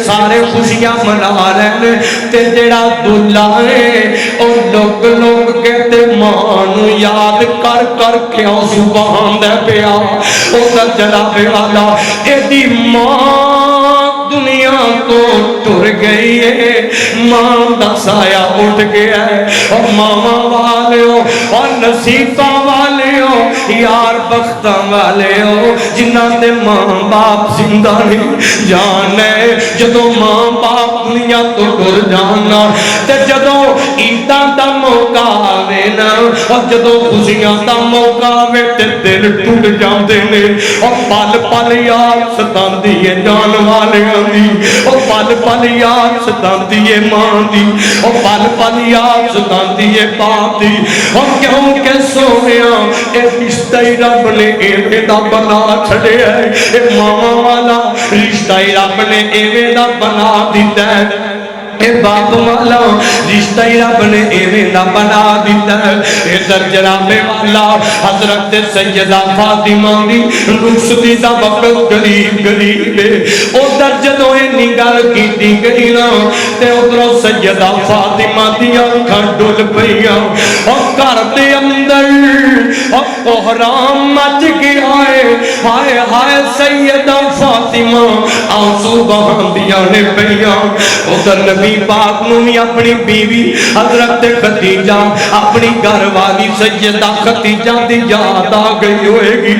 سارے خوشیاں منا رہے تے جڑا دلہا ہے اور لوگ لوگ کہتے مانو یاد کر کر کے سبحان دے پیا او تا جناب والا ایدی ماں دنیا کو ٹر گئی ہے ماں دا سایہ اٹھ گیا ہے اور ماما والے ہو اور نصیبہ والے ہو یار بختہ والے ہو جنہاں دے ماں باپ زندہ نہیں جانے جدو ماں باپ دنیا تو ٹر جانا تے جدو عیداں دا موقع آوے نا اور جدو خوشیاں دا موقع آوے تے دل ٹوٹ جاندے نے اور پل پل یاد ستاندی ہے جان والیاں دی اور پل پل یاد ستاندی ہے ماں دی اور پل پل یاد ستاندی ہے باپ دی اور کیوں کہ سونیا اے رشتہ ہی رب نے ایویں دا بنا چھڑے ہے اے ماما والا رشتہ ہی رب نے ایویں دا بنا دیتا ہے اے باپ والا رشتہ ہی رب نے ایویں دا بنا دیتا ہے اے در جناب والا حضرت سیدہ فاطمہ دی رخصتی دا وقت قریب قریب ہے او در جدوں اینی گل کیتی گئی نا تے ادھروں سیدہ فاطمہ دی اکھاں ڈل پئیاں اور گھر دے اندر اور کوہرام مچ گیا ہے ہائے ہائے سیدہ فاطمہ آنسو بہاندیاں نے پئیاں ادھر نبی پاک نو بھی اپنی بیوی حضرت خدیجہ اپنی گھر والی سیدہ خدیجہ دی یاد آ گئی ہوئے گی